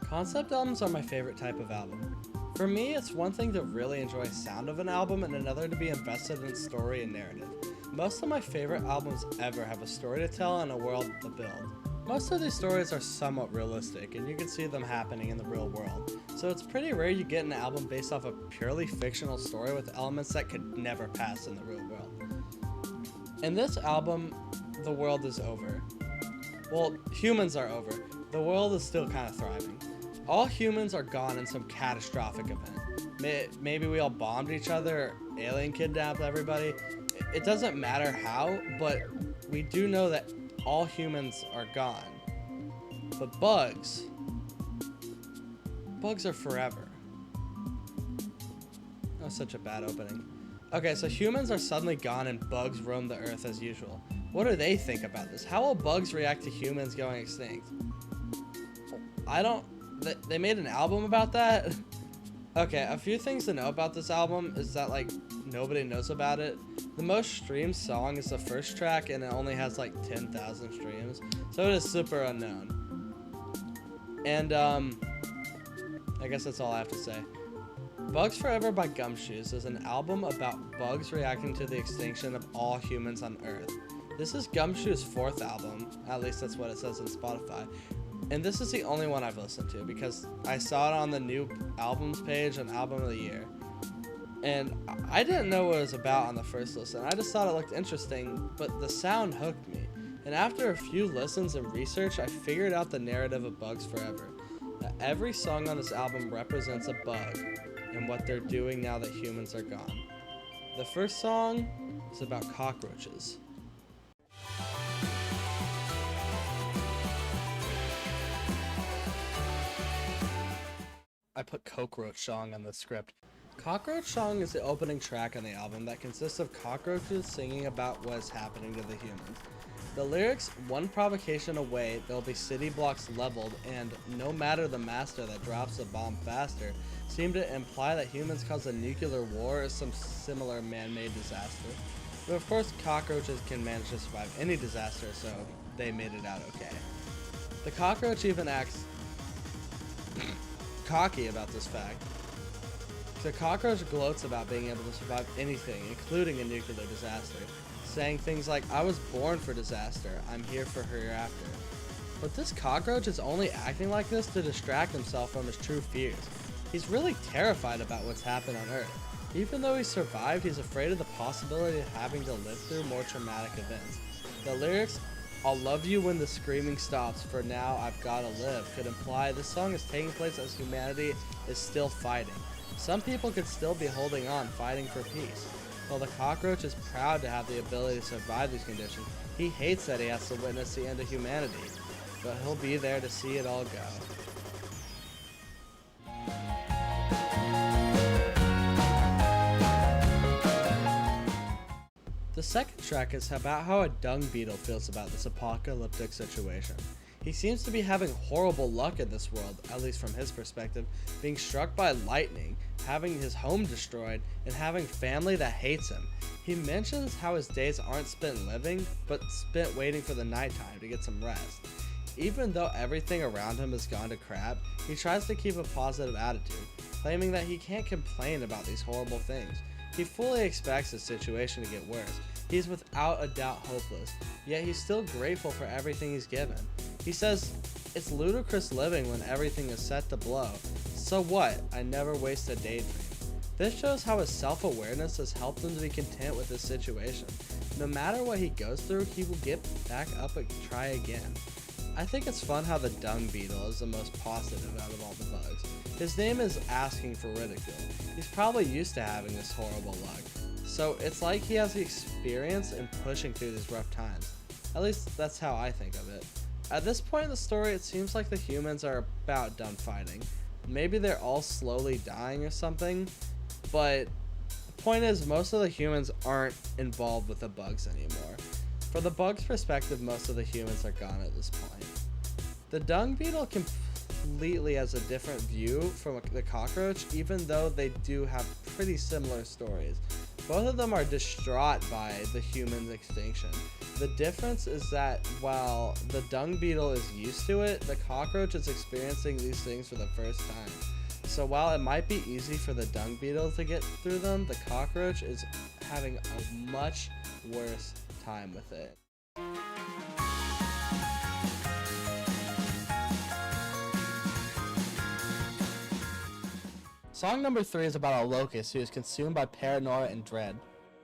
Concept albums are my favorite type of album. For me, it's one thing to really enjoy the sound of an album and another to be invested in story and narrative. Most of my favorite albums ever have a story to tell and a world to build. Most of these stories are somewhat realistic, and you can see them happening in the real world, so it's pretty rare you get an album based off a purely fictional story with elements that could never pass in the real world. In this album, the world is over. Well, humans are over. The world is still kind of thriving. All humans are gone in some catastrophic event. Maybe we all bombed each other, or alien kidnapped everybody. It doesn't matter how, but we do know that all humans are gone. But bugs are forever. That was such a bad opening. Okay, so humans are suddenly gone and bugs roam the earth as usual. What do they think about this? How will bugs react to humans going extinct? They made an album about that? Okay, a few things to know about this album is that, like, nobody knows about it. The most streamed song is the first track, and it only has, like, 10,000 streams. So it is super unknown. And, I guess that's all I have to say. Bugs Forever by Gumshoes is an album about bugs reacting to the extinction of all humans on Earth. This is Gumshoes' fourth album, at least that's what it says on Spotify. And this is the only one I've listened to because I saw it on the new albums page on Album of the Year. And I didn't know what it was about on the first listen. I just thought it looked interesting, but the sound hooked me. And after a few listens and research, I figured out the narrative of Bugs Forever. That every song on this album represents a bug and what they're doing now that humans are gone. The first song is about cockroaches. I put Cockroach Song on the script. Cockroach Song is the opening track on the album that consists of cockroaches singing about what is happening to the humans. The lyrics, one provocation away, there'll be city blocks leveled, and no matter the master that drops the bomb faster, seem to imply that humans caused a nuclear war or some similar man-made disaster. But of course, cockroaches can manage to survive any disaster, so they made it out okay. The cockroach even acts cocky about this fact. The cockroach gloats about being able to survive anything, including a nuclear disaster, saying things like, "I was born for disaster, I'm here for hereafter." But this cockroach is only acting like this to distract himself from his true fears. He's really terrified about what's happened on Earth. Even though he survived, he's afraid of the possibility of having to live through more traumatic events. The lyrics, "I'll love you when the screaming stops, for now I've gotta live," could imply this song is taking place as humanity is still fighting. Some people could still be holding on, fighting for peace. While the cockroach is proud to have the ability to survive these conditions, he hates that he has to witness the end of humanity, but he'll be there to see it all go. The second track is about how a dung beetle feels about this apocalyptic situation. He seems to be having horrible luck in this world, at least from his perspective, being struck by lightning, having his home destroyed, and having family that hates him. He mentions how his days aren't spent living, but spent waiting for the nighttime to get some rest. Even though everything around him has gone to crap, he tries to keep a positive attitude, claiming that he can't complain about these horrible things. He fully expects the situation to get worse. He's without a doubt hopeless, yet he's still grateful for everything he's given. He says, "It's ludicrous living when everything is set to blow. So what? I never waste a daydream." This shows how his self-awareness has helped him to be content with his situation. No matter what he goes through, he will get back up and try again. I think it's fun how the dung beetle is the most positive out of all the bugs. His name is asking for ridicule. He's probably used to having this horrible luck. So it's like he has the experience in pushing through these rough times. At least that's how I think of it. At this point in the story, it seems like the humans are about done fighting. Maybe they're all slowly dying or something, but the point is most of the humans aren't involved with the bugs anymore. From the bugs' perspective, most of the humans are gone at this point. The dung beetle completely has a different view from the cockroach, even though they do have pretty similar stories. Both of them are distraught by the human extinction. The difference is that while the dung beetle is used to it, the cockroach is experiencing these things for the first time. So while it might be easy for the dung beetle to get through them, the cockroach is having a much worse time with it. Song number 3 is about a locust who is consumed by paranoia and dread.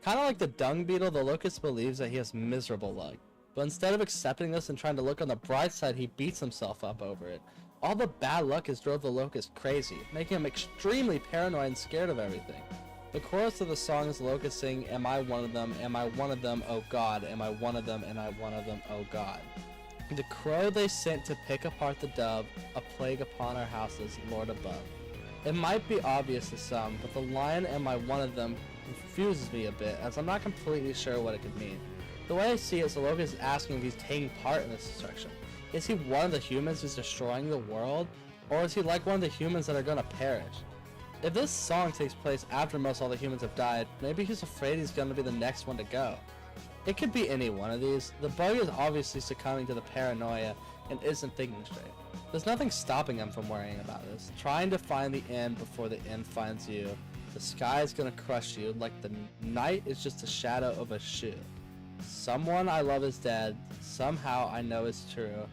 Kind of like the dung beetle, the locust believes that he has miserable luck. But instead of accepting this and trying to look on the bright side, he beats himself up over it. All the bad luck has drove the locust crazy, making him extremely paranoid and scared of everything. The chorus of the song is the locust singing, "Am I one of them? Am I one of them? Oh God, am I one of them? Am I one of them? Oh God." The crow they sent to pick apart the dove, a plague upon our houses, Lord above. It might be obvious to some, but the line, "Am I one of them?" confuses me a bit, as I'm not completely sure what it could mean. The way I see it is the locust is asking if he's taking part in this destruction. Is he one of the humans who's destroying the world, or is he like one of the humans that are gonna perish? If this song takes place after most all the humans have died, maybe he's afraid he's gonna be the next one to go. It could be any one of these. The bug is obviously succumbing to the paranoia and isn't thinking straight. There's nothing stopping him from worrying about this, trying to find the end before the end finds you. The sky is gonna crush you like the night is just a shadow of a shoe. Someone I love is dead, somehow I know it's true.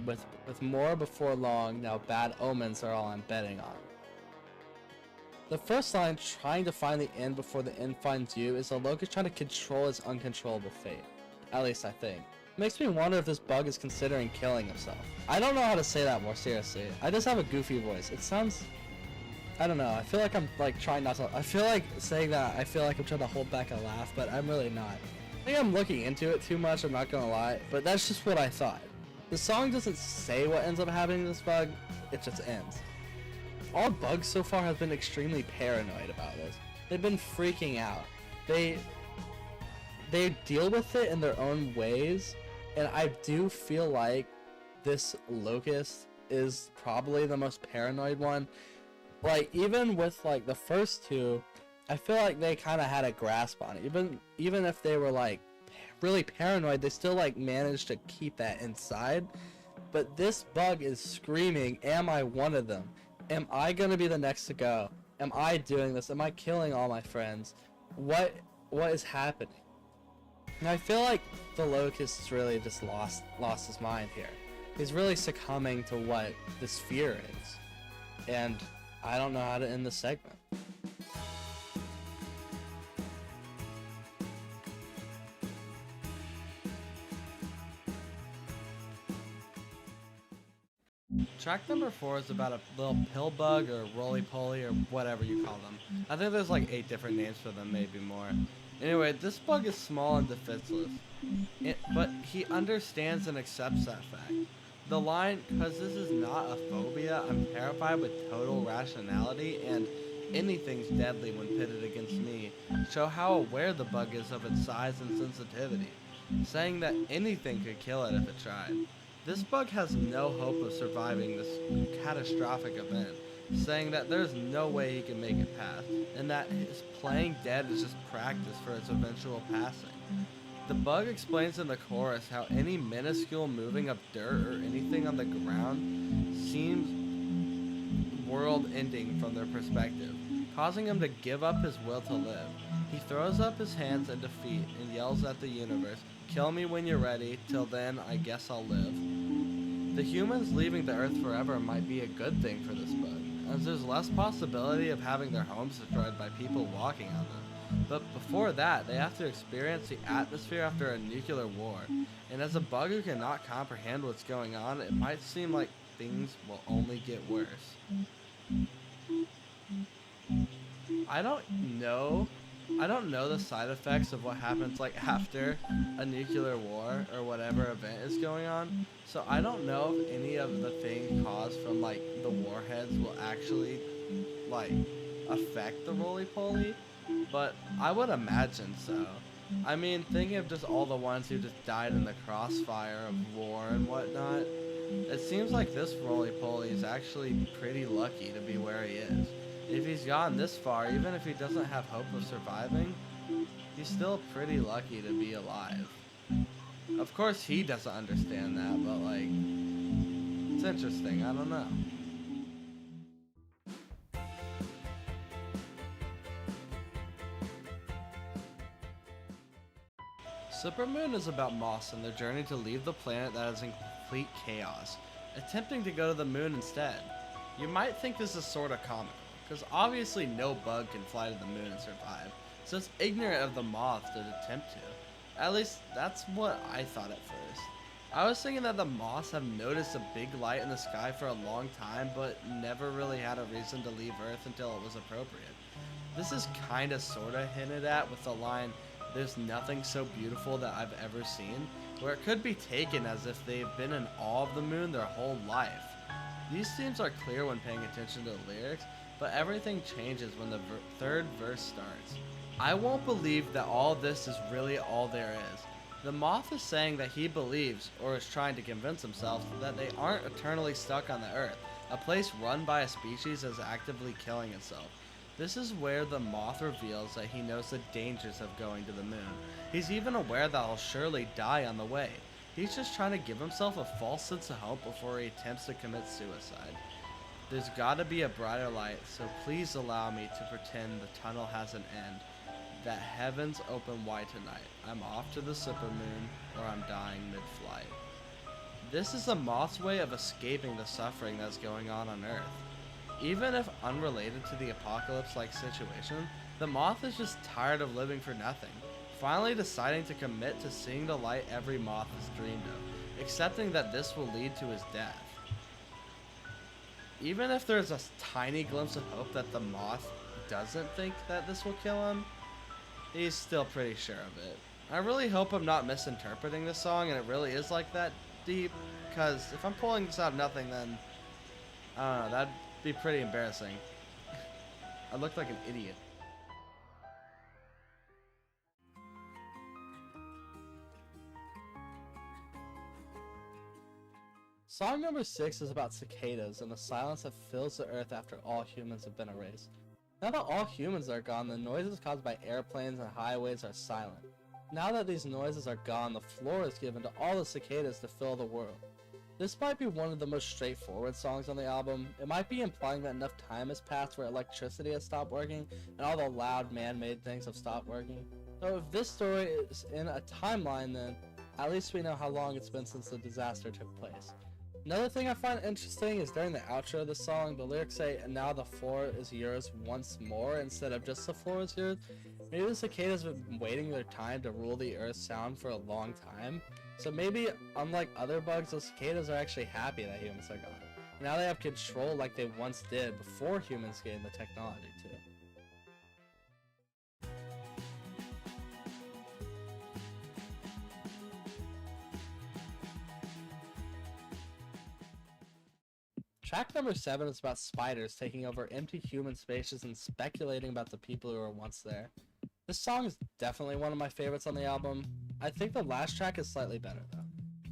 With more before long, now bad omens are all I'm betting on. The first line, "trying to find the end before the end finds you," is the locust trying to control his uncontrollable fate. At least I think. It makes me wonder if this bug is considering killing himself. I don't know how to say that more seriously. I just have a goofy voice. It sounds... I don't know. I feel like I'm like trying not to... I feel like saying that, I feel like I'm trying to hold back a laugh, but I'm really not. I think I'm looking into it too much, I'm not gonna lie, but that's just what I thought. The song doesn't say what ends up happening to this bug, it just ends. All bugs so far have been extremely paranoid about this. They've been freaking out. They deal with it in their own ways, and I do feel like this locust is probably the most paranoid one. Like, even with like the first two, I feel like they kind of had a grasp on it. Even if they were like really paranoid, they still like managed to keep that inside. But this bug is screaming, "Am I one of them? Am I gonna be the next to go? Am I doing this? Am I killing all my friends? What is happening?" And I feel like the locust has really just lost his mind here. He's really succumbing to what this fear is. And I don't know how to end the segment. Track number 4 is about a little pill bug or roly-poly or whatever you call them. I think there's like 8 different names for them, maybe more. Anyway, this bug is small and defenseless, but he understands and accepts that fact. The line, "Cause this is not a phobia, I'm terrified with total rationality and anything's deadly when pitted against me," show how aware the bug is of its size and sensitivity, saying that anything could kill it if it tried. This bug has no hope of surviving this catastrophic event, saying that there's no way he can make it past, and that his playing dead is just practice for its eventual passing. The bug explains in the chorus how any minuscule moving of dirt or anything on the ground seems world-ending from their perspective, causing him to give up his will to live. He throws up his hands in defeat and yells at the universe, "Kill me when you're ready, till then I guess I'll live." The humans leaving the earth forever might be a good thing for this bug, as there's less possibility of having their homes destroyed by people walking on them. But before that, they have to experience the atmosphere after a nuclear war, and as a bug who cannot comprehend what's going on, it might seem like things will only get worse. I don't know the side effects of what happens like after a nuclear war or whatever event is going on. So I don't know if any of the things caused from like the warheads will actually like affect the roly-poly, but I would imagine so. I mean, thinking of just all the ones who just died in the crossfire of war and whatnot, it seems like this roly-poly is actually pretty lucky to be where he is. If he's gotten this far, even if he doesn't have hope of surviving, he's still pretty lucky to be alive. Of course, he doesn't understand that, but like, it's interesting. I don't know. Supermoon is about moths and their journey to leave the planet that is in complete chaos, attempting to go to the moon instead. You might think this is sorta comical, because obviously no bug can fly to the moon and survive, so it's ignorant of the moth to attempt to. At least, that's what I thought at first. I was thinking that the moths have noticed a big light in the sky for a long time, but never really had a reason to leave Earth until it was appropriate. This is kinda sorta hinted at with the line, "There's nothing so beautiful that I've ever seen," where it could be taken as if they've been in awe of the moon their whole life. These themes are clear when paying attention to the lyrics, but everything changes when the third verse starts. I won't believe that all this is really all there is. The moth is saying that he believes, or is trying to convince himself, that they aren't eternally stuck on the Earth, a place run by a species that is actively killing itself. This is where the moth reveals that he knows the dangers of going to the moon. He's even aware that he'll surely die on the way. He's just trying to give himself a false sense of hope before he attempts to commit suicide. There's gotta be a brighter light, so please allow me to pretend the tunnel has an end. That heavens open wide tonight. I'm off to the supermoon, or I'm dying mid-flight. This is the moth's way of escaping the suffering that's going on Earth. Even if unrelated to the apocalypse-like situation, the moth is just tired of living for nothing, finally deciding to commit to seeing the light every moth has dreamed of, accepting that this will lead to his death. Even if there's a tiny glimpse of hope that the moth doesn't think that this will kill him, he's still pretty sure of it. I really hope I'm not misinterpreting this song and it really is like that deep, because if I'm pulling this out of nothing, then I don't know, that'd be pretty embarrassing. I look like an idiot. Song number 6 is about cicadas and the silence that fills the earth after all humans have been erased. Now that all humans are gone, the noises caused by airplanes and highways are silent. Now that these noises are gone, the floor is given to all the cicadas to fill the world. This might be one of the most straightforward songs on the album. It might be implying that enough time has passed where electricity has stopped working and all the loud man-made things have stopped working. So if this story is in a timeline, then at least we know how long it's been since the disaster took place. Another thing I find interesting is during the outro of the song, the lyrics say, "And now the floor is yours once more," instead of just "the floor is yours." Maybe the cicadas have been waiting their time to rule the earth's sound for a long time. So maybe, unlike other bugs, the cicadas are actually happy that humans are gone. Now they have control like they once did before humans gained the technology too. Track number 7 is about spiders taking over empty human spaces and speculating about the people who were once there. This song is definitely one of my favorites on the album. I think the last track is slightly better though.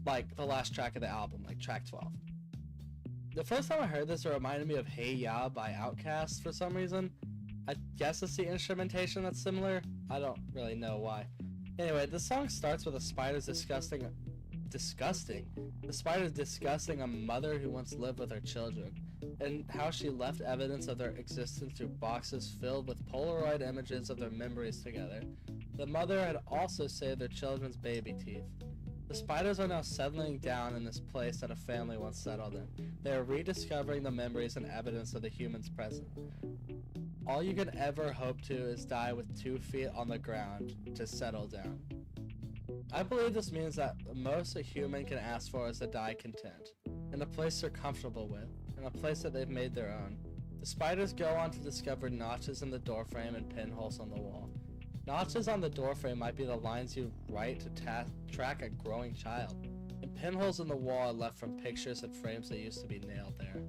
Like the last track of the album, like track 12. The first time I heard this, it reminded me of Hey Ya by Outkast for some reason. I guess it's the instrumentation that's similar. I don't really know why. Anyway, the song starts with the spiders discussing a mother who once lived with her children, and how she left evidence of their existence through boxes filled with Polaroid images of their memories together. The mother had also saved their children's baby teeth. The spiders are now settling down in this place that a family once settled in. They are rediscovering the memories and evidence of the humans present. All you can ever hope to is die with 2 feet on the ground to settle down. I believe this means that the most a human can ask for is to die content, in a place they're comfortable with, in a place that they've made their own. The spiders go on to discover notches in the doorframe and pinholes on the wall. Notches on the doorframe might be the lines you write to track a growing child, and pinholes in the wall are left from pictures and frames that used to be nailed there.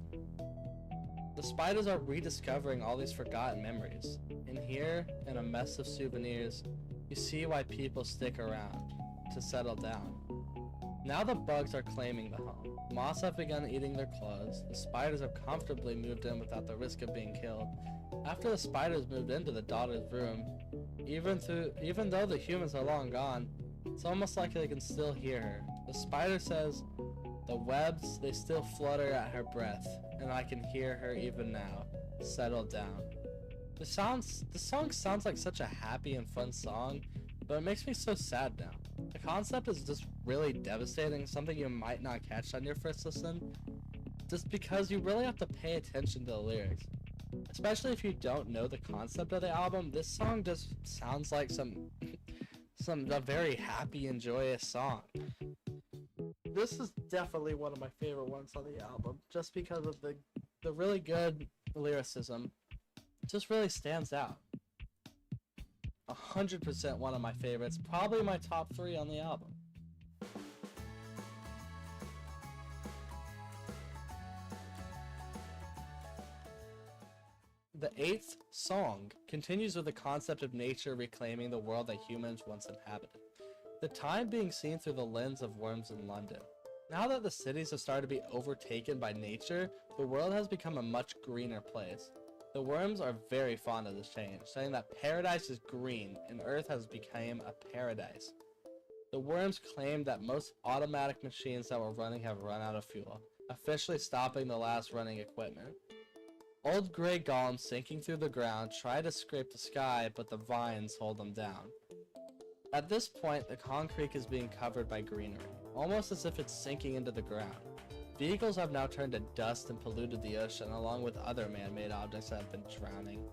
The spiders are rediscovering all these forgotten memories. In here, in a mess of souvenirs, you see why people stick around, to settle down. Now the bugs are claiming the home. Moths have begun eating their clothes. The spiders have comfortably moved in without the risk of being killed. After the spiders moved into the daughter's room, even though the humans are long gone, It's almost like they can still hear her. The spider says, "The webs, they still flutter at her breath, and I can hear her even now. Settle down." The song sounds like such a happy and fun song, but it makes me so sad now. The concept is just really devastating, something you might not catch on your first listen, just because you really have to pay attention to the lyrics. Especially if you don't know the concept of the album, this song just sounds like a very happy and joyous song. This is definitely one of my favorite ones on the album, just because of the really good lyricism. It just really stands out. 100% one of my favorites, probably my top 3 on the album. The 8th song continues with the concept of nature reclaiming the world that humans once inhabited, the time being seen through the lens of worms in London. Now that the cities have started to be overtaken by nature, the world has become a much greener place. The worms are very fond of this change, saying that paradise is green and Earth has become a paradise. The worms claim that most automatic machines that were running have run out of fuel, officially stopping the last running equipment. Old gray golems sinking through the ground try to scrape the sky, but the vines hold them down. At this point, the concrete is being covered by greenery, almost as if it's sinking into the ground. Vehicles have now turned to dust and polluted the ocean, along with other man-made objects that have been drowning.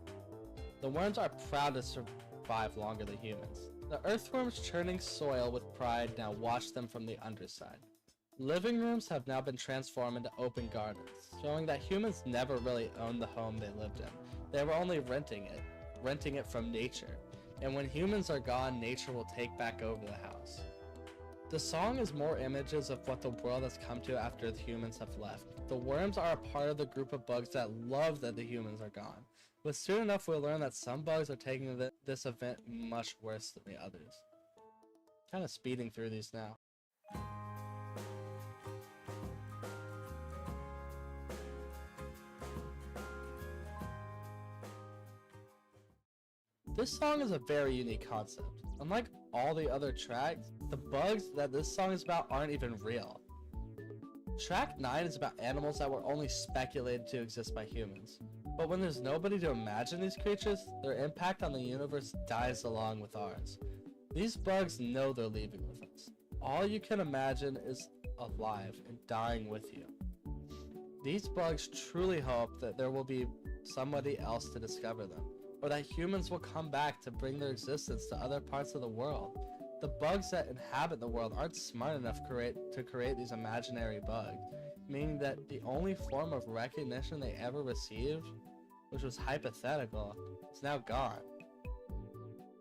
The worms are proud to survive longer than humans. The earthworms churning soil with pride now watch them from the underside. Living rooms have now been transformed into open gardens, showing that humans never really owned the home they lived in. They were only renting it from nature. And when humans are gone, nature will take back over the house. The song is more images of what the world has come to after the humans have left. The worms are a part of the group of bugs that love that the humans are gone. But soon enough we'll learn that some bugs are taking this event much worse than the others. Kind of speeding through these now. This song is a very unique concept. Unlike all the other tracks, the bugs that this song is about aren't even real. Track 9 is about animals that were only speculated to exist by humans. But when there's nobody to imagine these creatures, their impact on the universe dies along with ours. These bugs know they're leaving with us. All you can imagine is alive and dying with you. These bugs truly hope that there will be somebody else to discover them, or that humans will come back to bring their existence to other parts of the world. The bugs that inhabit the world aren't smart enough to create these imaginary bugs, meaning that the only form of recognition they ever received, which was hypothetical, is now gone.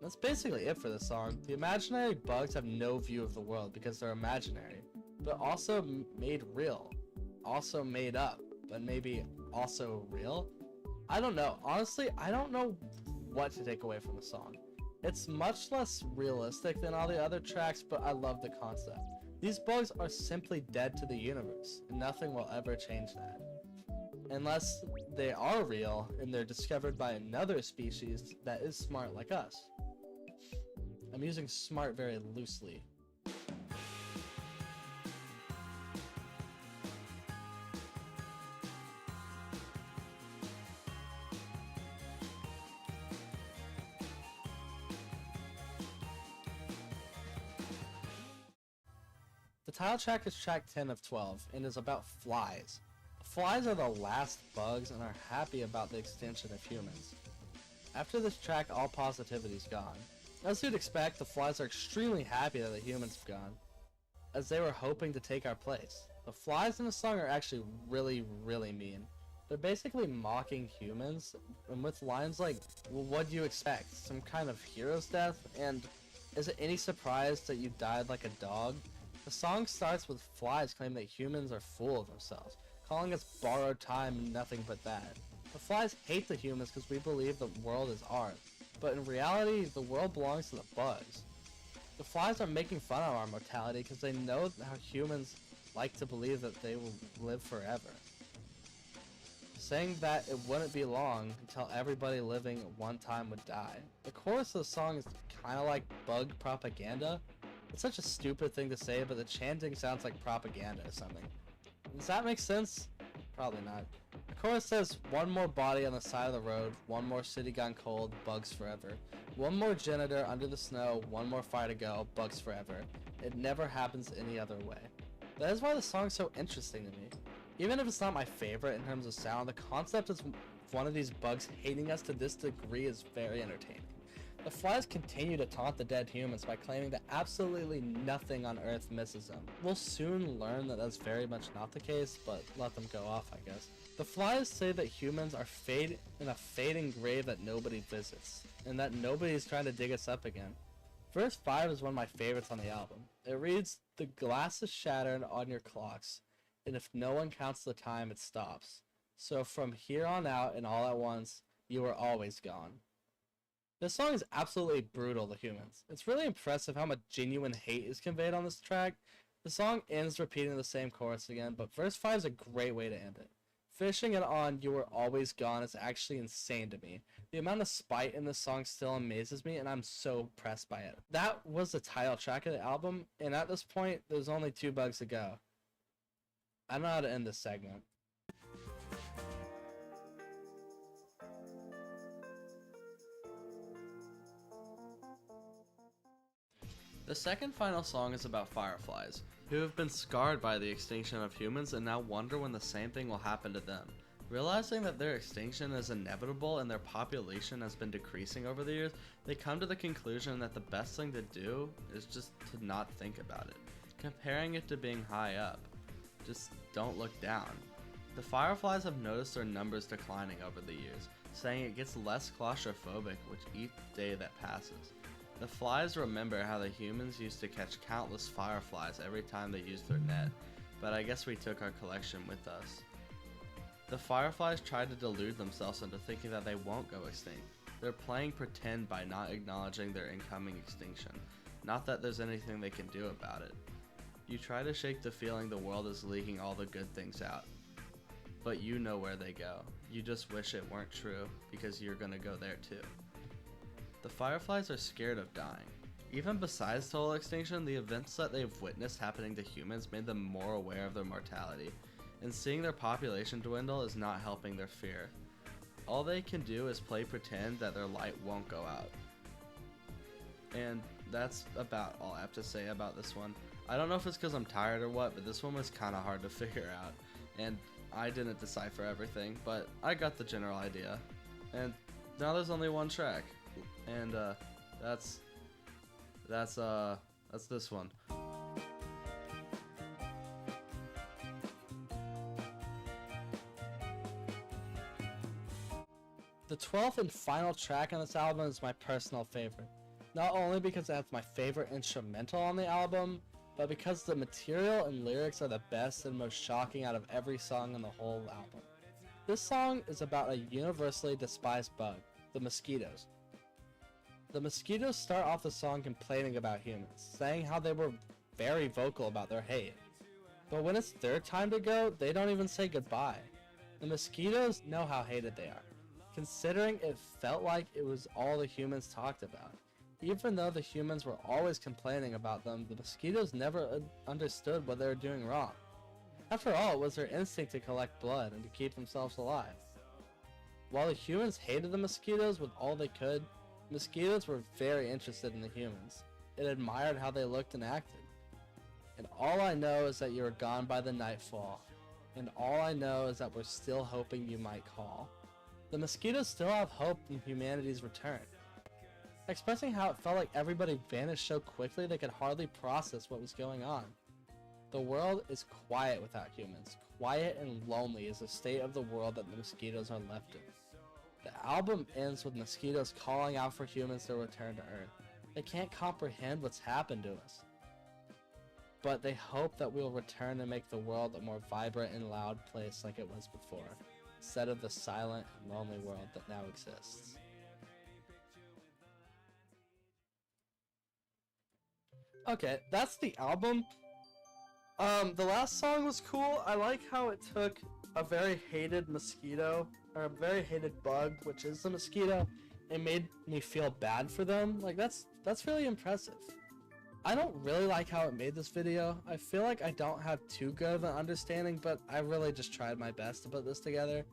That's basically it for the song. The imaginary bugs have no view of the world because they're imaginary, but also made real, also made up, but maybe also real? I don't know. Honestly, I don't know what to take away from the song. It's much less realistic than all the other tracks, but I love the concept. These bugs are simply dead to the universe, and nothing will ever change that. Unless they are real, and they're discovered by another species that is smart like us. I'm using smart very loosely. The title track is track 10 of 12 and is about flies. Flies are the last bugs and are happy about the extinction of humans. After this track, all positivity is gone. As you'd expect, the flies are extremely happy that the humans have gone, as they were hoping to take our place. The flies in the song are actually really mean. They're basically mocking humans, and with lines like, "Well, what do you expect? Some kind of hero's death? And is it any surprise that you died like a dog?" The song starts with flies claiming that humans are full of themselves, calling us borrowed time and nothing but that. The flies hate the humans because we believe the world is ours, but in reality, the world belongs to the bugs. The flies are making fun of our mortality because they know how humans like to believe that they will live forever, saying that it wouldn't be long until everybody living at one time would die. The chorus of the song is kind of like bug propaganda, It's such a stupid thing to say, but the chanting sounds like propaganda or something. Does that make sense? Probably not. The chorus says, one more body on the side of the road, one more city gone cold, bugs forever. One more janitor under the snow, one more fire to go, bugs forever. It never happens any other way. That is why the song's so interesting to me. Even if it's not my favorite in terms of sound, the concept of one of these bugs hating us to this degree is very entertaining. The flies continue to taunt the dead humans by claiming that absolutely nothing on Earth misses them. We'll soon learn that that's very much not the case, but let them go off, I guess. The flies say that humans are in a fading grave that nobody visits, and that nobody is trying to dig us up again. Verse 5 is one of my favorites on the album. It reads, "The glass is shattered on your clocks, and if no one counts the time, it stops. So from here on out and all at once, you are always gone." This song is absolutely brutal to humans. It's really impressive how much genuine hate is conveyed on this track. The song ends repeating the same chorus again, but verse 5 is a great way to end it. Finishing it on "you were always gone" is actually insane to me. The amount of spite in this song still amazes me, and I'm so impressed by it. That was the title track of the album, and at this point, there's only 2 bugs to go. I don't know how to end this segment. The second final song is about fireflies, who have been scarred by the extinction of humans and now wonder when the same thing will happen to them. Realizing that their extinction is inevitable and their population has been decreasing over the years, they come to the conclusion that the best thing to do is just to not think about it, comparing it to being high up. Just don't look down. The fireflies have noticed their numbers declining over the years, saying it gets less claustrophobic with each day that passes. The flies remember how the humans used to catch countless fireflies every time they used their net, but I guess we took our collection with us. The fireflies try to delude themselves into thinking that they won't go extinct. They're playing pretend by not acknowledging their incoming extinction, not that there's anything they can do about it. You try to shake the feeling the world is leaking all the good things out, but you know where they go. You just wish it weren't true, because you're gonna go there too. The fireflies are scared of dying. Even besides total extinction, the events that they've witnessed happening to humans made them more aware of their mortality, and seeing their population dwindle is not helping their fear. All they can do is play pretend that their light won't go out. And that's about all I have to say about this one. I don't know if it's because I'm tired or what, but this one was kind of hard to figure out, and I didn't decipher everything, but I got the general idea. And now there's only one track. And that's this one. The 12th and final track on this album is my personal favorite. Not only because it has my favorite instrumental on the album, but because the material and lyrics are the best and most shocking out of every song on the whole album. This song is about a universally despised bug, the mosquitoes. The mosquitoes start off the song complaining about humans, saying how they were very vocal about their hate. But when it's their time to go, they don't even say goodbye. The mosquitoes know how hated they are, considering it felt like it was all the humans talked about. Even though the humans were always complaining about them, the mosquitoes never understood what they were doing wrong. After all, it was their instinct to collect blood and to keep themselves alive. While the humans hated the mosquitoes with all they could, mosquitoes were very interested in the humans. It admired how they looked and acted. And all I know is that you were gone by the nightfall. And all I know is that we're still hoping you might call. The mosquitoes still have hope in humanity's return. Expressing how it felt like everybody vanished so quickly they could hardly process what was going on. The world is quiet without humans. Quiet and lonely is the state of the world that the mosquitoes are left in. The album ends with mosquitoes calling out for humans to return to Earth. They can't comprehend what's happened to us, but they hope that we'll return and make the world a more vibrant and loud place like it was before, instead of the silent and lonely world that now exists. Okay, that's the album. The last song was cool. I like how it took a very hated mosquito, or a very hated bug, which is the mosquito, and made me feel bad for them. Like, that's really impressive. I don't really like how it made this video. I feel like I don't have too good of an understanding, but I really just tried my best to put this together.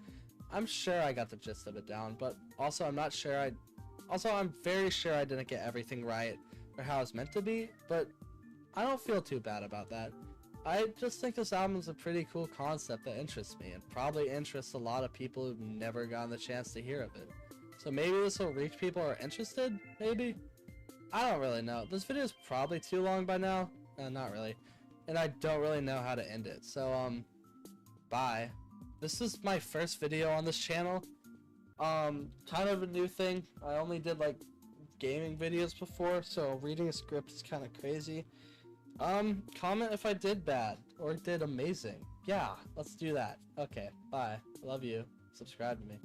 I'm sure I got the gist of it down, but also I'm very sure I didn't get everything right or how it's meant to be, but I don't feel too bad about that. I just think this album is a pretty cool concept that interests me and probably interests a lot of people who've never gotten the chance to hear of it. So maybe this will reach people who are interested, maybe? I don't really know. This video is probably too long by now. Not really. And I don't really know how to end it. So, bye. This is my first video on this channel. Kind of a new thing. I only did, like, gaming videos before, so reading a script is kind of crazy. Comment if I did bad or did amazing. Yeah, let's do that. Okay, bye. Love you. Subscribe to me.